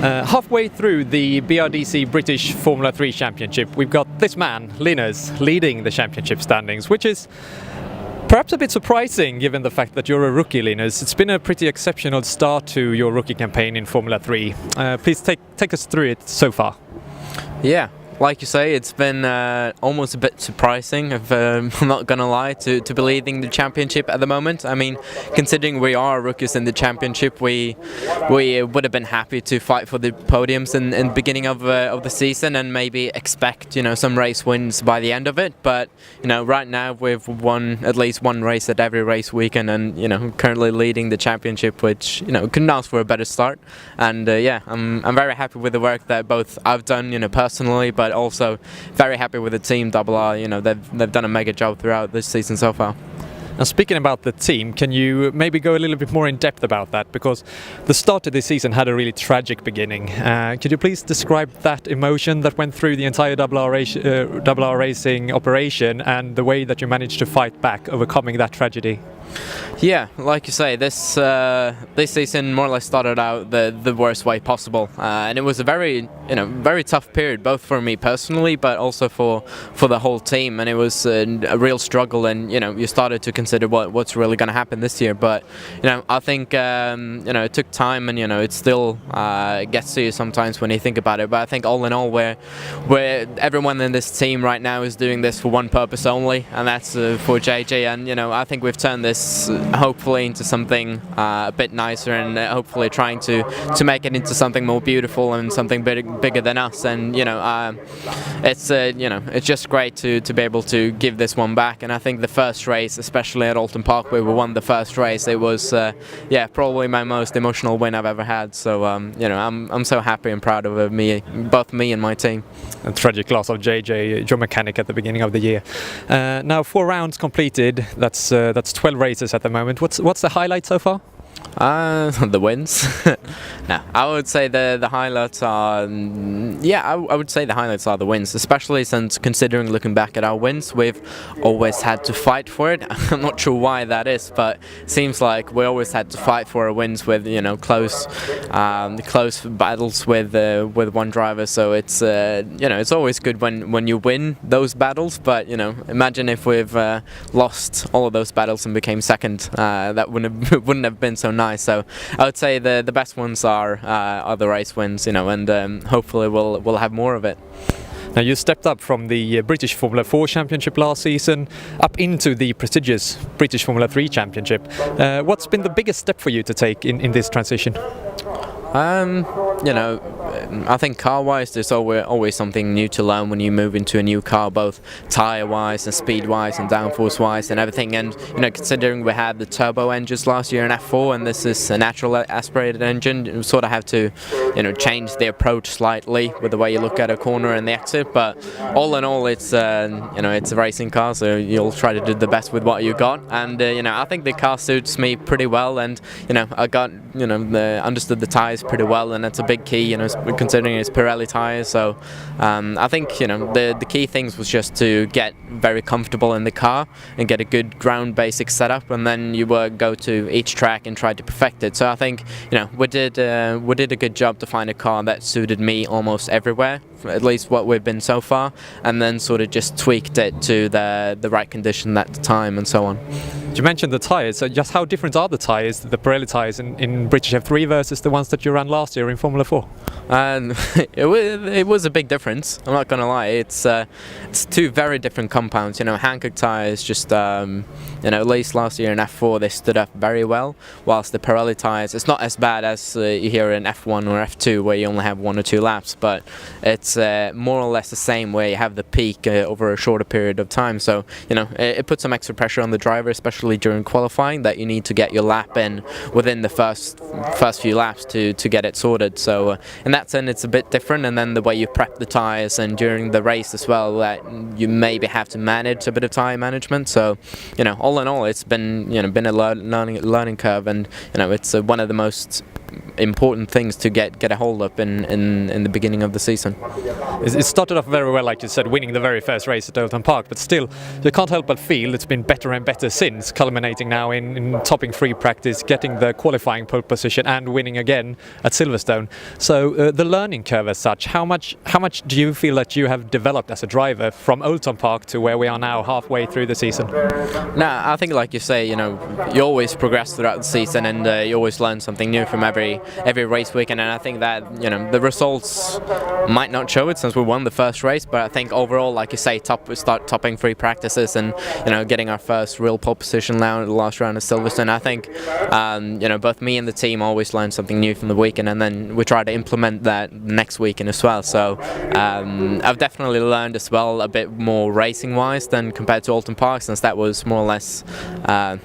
Halfway through the BRDC British Formula 3 Championship, we've got this man, Linus, leading the championship standings, which is perhaps a bit surprising given the fact that you're a rookie, Linus. It's been a pretty exceptional start to your rookie campaign in Formula 3. Please take us through it so far. Yeah. Like you say, it's been almost a bit surprising, if I'm not going to lie, to be leading the championship at the moment. I mean, considering we are rookies in the championship, we would have been happy to fight for the podiums in the beginning of the season and maybe expect, some race wins by the end of it. But, right now we've won at least one race at every race weekend and, currently leading the championship, which, couldn't ask for a better start. And, I'm very happy with the work that both I've done, personally, but also very happy with the team Double R. They've done a mega job throughout this season so far. Now, speaking about the team, can you maybe go a little bit more in depth about that? Because the start of this season had a really tragic beginning. Could you please describe that emotion that went through the entire Double R racing operation and the way that you managed to fight back, overcoming that tragedy? Yeah, like you say, this season more or less started out the worst way possible, and it was a very tough period, both for me personally, but also for the whole team. And it was a real struggle, and you started to consider what's really going to happen this year. But I think it took time, and it still gets to you sometimes when you think about it. But I think all in all, where everyone in this team right now is doing this for one purpose only, and that's for JJ. And I think we've turned this hopefully into something a bit nicer, and hopefully trying to make it into something more beautiful and something bigger than us. And it's just great to be able to give this one back. And I think the first race, especially at Alton Park, where we won the first race, it was probably my most emotional win I've ever had. So I'm so happy and proud of both me and my team. A tragic loss of JJ, your mechanic, at the beginning of the year. Now 4 rounds completed. That's 12 races at the moment. What's the highlight so far? The wins. No, I would say the highlights are. I would say the highlights are the wins, especially since considering looking back at our wins, we've always had to fight for it. I'm not sure why that is, but it seems like we always had to fight for our wins with close battles with one driver. So it's it's always good when you win those battles. But imagine if we've lost all of those battles and became second. That wouldn't have been so nice. So I would say the best ones are the race wins, and hopefully we'll have more of it. Now, you stepped up from the British Formula 4 Championship last season up into the prestigious British Formula 3 Championship. What's been the biggest step for you to take in this transition? I think car-wise, there's always something new to learn when you move into a new car, both tyre-wise and speed-wise and downforce-wise and everything. And considering we had the turbo engines last year in F4, and this is a natural aspirated engine, you sort of have to, change the approach slightly with the way you look at a corner and the exit. But all in all, it's it's a racing car, so you'll try to do the best with what you got. And I think the car suits me pretty well, and I got understood the tyres pretty well, and that's a big key, considering it's Pirelli tyres. So I think the key things was just to get very comfortable in the car and get a good ground basic setup, and then you go to each track and try to perfect it. So I think we did a good job to find a car that suited me almost everywhere, at least what we've been so far, and then sort of just tweaked it to the right condition at the time and so on. You mentioned the tyres, so just how different are the tyres, the Pirelli tyres in British F3 versus the ones that you ran last year in Formula 4? And it was a big difference, I'm not going to lie. It's two very different compounds. Hankook tyres just, at least last year in F4 they stood up very well, whilst the Pirelli tyres, it's not as bad as you hear in F1 or F2 where you only have 1 or 2 laps, but it's more or less the same where you have the peak over a shorter period of time. So, it puts some extra pressure on the driver, especially during qualifying, that you need to get your lap in within the first few laps to get it sorted. So in that sense it's a bit different, and then the way you prep the tyres and during the race as well, that you maybe have to manage a bit of tyre management. So all in all, it's been a learning curve, and it's one of the most important things to get a hold of in the beginning of the season. It started off very well, like you said, winning the very first race at Oulton Park, but still, you can't help but feel it's been better and better since, culminating now in topping free practice, getting the qualifying pole position and winning again at Silverstone. So the learning curve as such, how much do you feel that you have developed as a driver from Oulton Park to where we are now halfway through the season? No, I think like you say, you always progress throughout the season, and you always learn something new from every race weekend, and I think that the results might not show it since we won the first race, but I think overall, like you say, we start topping free practices and getting our first real pole position now in the last round of Silverstone. I think both me and the team always learn something new from the weekend, and then we try to implement that next weekend as well. So I've definitely learned as well a bit more racing wise than compared to Oulton Park, since that was more or less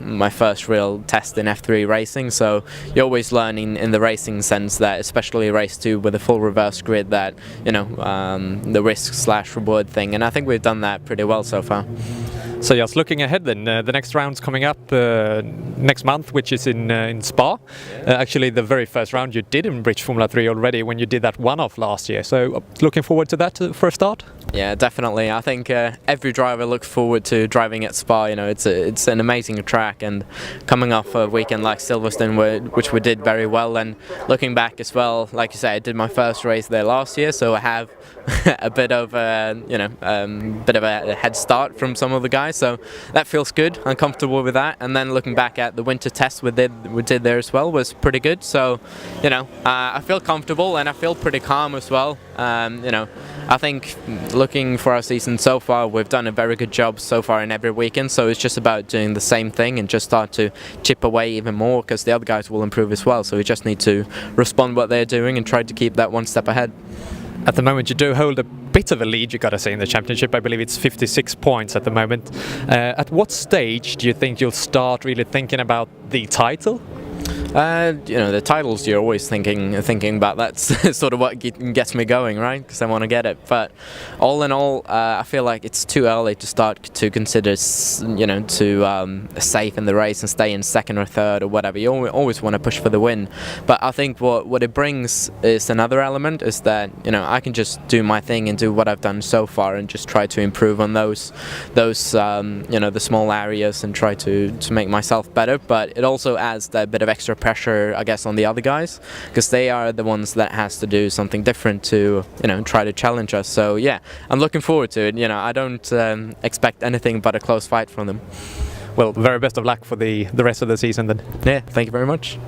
my first real test in F3 racing. So you're always learning in the racing sense that, especially race 2 with a full reverse grid, that the risk/reward thing, and I think we've done that pretty well so far. So just looking ahead then, the next round's coming up next month, which is in Spa. Actually the very first round you did in British Formula 3 already when you did that one-off last year. So looking forward to that for a start? Yeah, definitely. I think every driver looks forward to driving at Spa. It's an amazing track, and coming off a weekend like Silverstone, which we did very well, and looking back as well, like you say, I did my first race there last year, so I have a bit of a head start from some of the guys. So that feels good. I'm comfortable with that. And then looking back at the winter test we did there as well was pretty good. So I feel comfortable, and I feel pretty calm as well. I think looking for our season so far, we've done a very good job so far in every weekend. So it's just about doing the same thing and just start to chip away even more, because the other guys will improve as well. So we just need to respond what they're doing and try to keep that one step ahead. At the moment you do hold a bit of a lead, you gotta say, in the championship. I believe it's 56 points at the moment. At what stage do you think you'll start really thinking about the title? The titles, you're always thinking about. That's sort of what gets me going, right? Because I want to get it. But all in all, I feel like it's too early to start to consider, safe in the race and stay in second or third or whatever. You always want to push for the win. But I think what it brings is another element, is that I can just do my thing and do what I've done so far, and just try to improve on those the small areas, and try to make myself better. But it also adds that bit of extra pressure, I guess, on the other guys, because they are the ones that has to do something different to try to challenge us. So yeah, I'm looking forward to it. I don't expect anything but a close fight from them. Well, very best of luck for the rest of the season then. Yeah, thank you very much.